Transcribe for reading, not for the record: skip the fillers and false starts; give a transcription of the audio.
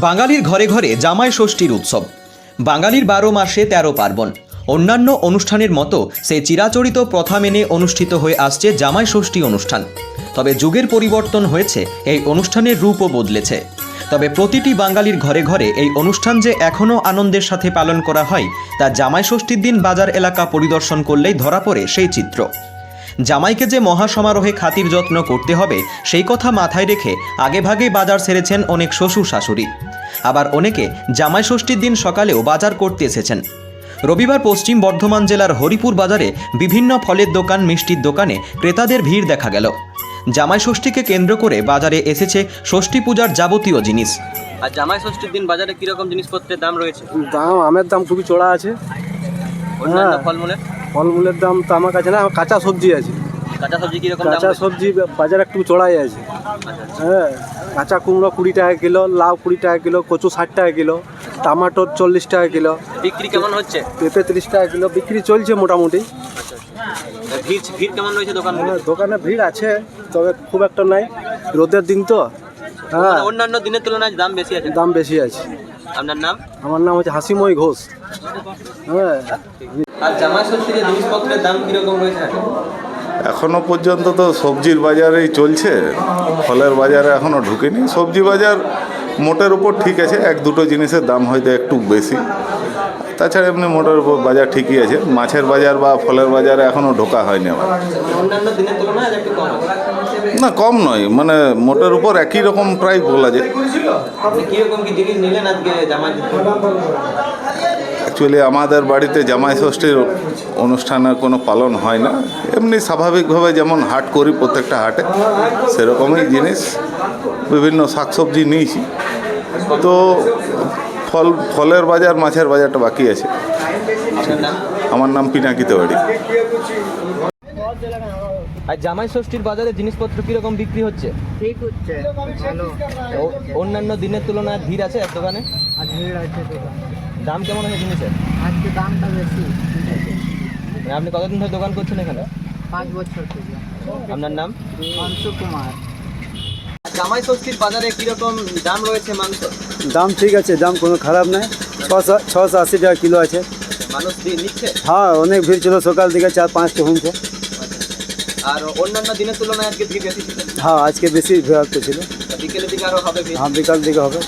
বাঙালির ঘরে ঘরে জামাই ষষ্ঠীর উৎসব। বাঙালির 12 মাসে 13 পার্বণ। অন্যান্য অনুষ্ঠানের মতো সেই চিরাচরিত প্রথা মেনে অনুষ্ঠিত হয়ে আসছে জামাই ষষ্ঠী অনুষ্ঠান। তবে যুগের পরিবর্তন হয়েছে, এই অনুষ্ঠানের রূপও বদলেছে। তবে প্রতিটি বাঙালির ঘরে ঘরে এই অনুষ্ঠান যে এখনও আনন্দের সাথে পালন করা হয়, তা জামাই ষষ্ঠীর দিন বাজার এলাকা পরিদর্শন করলেই ধরা পড়ে সেই চিত্র। জামাইকে যে মহাসমারোহে খাতির যত্ন করতে হবে, সেই কথা মাথায় রেখে আগেভাগেই বাজার সেরেছেন অনেক শ্বশুর শাশুড়ি। আবার অনেকে জামাই ষষ্ঠীর দিন সকালেও বাজার করতে এসেছেন। রবিবার পশ্চিম বর্ধমান জেলার হরিপুর বাজারে বিভিন্ন ফলের দোকান, মিষ্টির দোকানে ক্রেতাদের ভিড় দেখা গেল। জামাই ষষ্ঠীকে কেন্দ্র করে বাজারে এসেছে ষষ্ঠী পূজার যাবতীয় জিনিস। আর জামাই ষষ্ঠীর দিন বাজারে কিরকম জিনিসপত্রের দাম রয়েছে? দাম আমের দাম খুবই চড়া আছে। অন্যান্য ফলমূলের ফলমূলের দাম তো আমার কাছে না, কাঁচা সবজি আছে। কাঁচা সবজি কিরকম দাম? কাঁচা সবজি বাজারে একটু চড়াই আছে। হ্যাঁ, কাঁচা কুমড়ো 20 টাকা কিলো, লাউ 20 টাকা কিলো, কচু 60 টাকা কিলো, টমাটোর 40 টাকা কিলো। বিক্রি কেমন হচ্ছে? পেঁপে 30 টাকা কিলো বিক্রি চলছে মোটামুটি। ভিড় কেমন রয়েছে দোকানে? হ্যাঁ, দোকানে ভিড় আছে, তবে খুব একটা নাই, রোদের দিন তো। হ্যাঁ, অন্যান্য দিনের তুলনায় দাম বেশি আছে। দাম বেশি আছে। আপনার নাম? আমার নাম হচ্ছে হাসিময় ঘোষ। হ্যাঁ, আর জামাই ষষ্ঠীর জিনিসপত্রের দাম কিরকম রয়েছে? এখনো পর্যন্ত তো সবজির বাজারেই চলছে, ফলের বাজারে এখনও ঢুকেনি। সবজি বাজার মোটের উপর ঠিক আছে, এক দুটো জিনিসের দাম হয়তো একটু বেশি, তাছাড়া এমনি মোটের উপর বাজার ঠিকই আছে। মাছের বাজার বা ফলের বাজারে এখনও ঢোকা হয়নি আমার। অন্যান্য দিনের তুলনায় একটু কম? না, কম নয়, মানে মোটের উপর একই রকম প্রায় বলা যায়। আপনি কিরকম কি জিনিস নিলেন আজকে জামাই? অ্যাকচুয়ালি আমাদের বাড়িতে জামাই ষষ্ঠীর অনুষ্ঠানের কোনো পালন হয় না, এমনি স্বাভাবিকভাবে যেমন হাট করি প্রত্যেকটা হাটে, সেরকমই জিনিস বিভিন্ন শাকসবজি নিয়েছি। তো ফলের বাজার, মাছের বাজারটা বাকি আছে। আপনার নাম? আমার নাম পিনাকি তেওয়ারি। আর জামাই ষষ্ঠীর বাজারে জিনিসপত্র কিরকম বিক্রি হচ্ছে? ঠিক হচ্ছে, ভালো। অন্যান্য দিনের তুলনায় ভিড় আছে এক দোকানে? আজ ভিড় আছে দোকানে। দাম কেমন আছে জিনিসের? আজকে দামটা বেশি। মানে আপনি কতদিন ধরে দোকান করছেন এখানে? 5 বছর থেকে। আপনার নাম? অংশু কুমার। জামাই ষষ্ঠীর বাজারে কিরকম দাম রয়েছে মাংস? দাম ঠিক আছে, দাম কোনো খারাপ নাই। 680 টাকা কিলো আছে। মানুষ নিচ্ছে? হ্যাঁ, অনেক ভিড় ছিল, সকাল থেকে 4-5টা হয়েছে। আর অন্যান্য দিনের তুলনায় আজকে ভিড় বেশি ছিল? হ্যাঁ, আজকে বেশি ভিড় ছিল। বিকেলের দিকে আরো হবে ভিড়? হ্যাঁ, বিকাল দিকে হবে।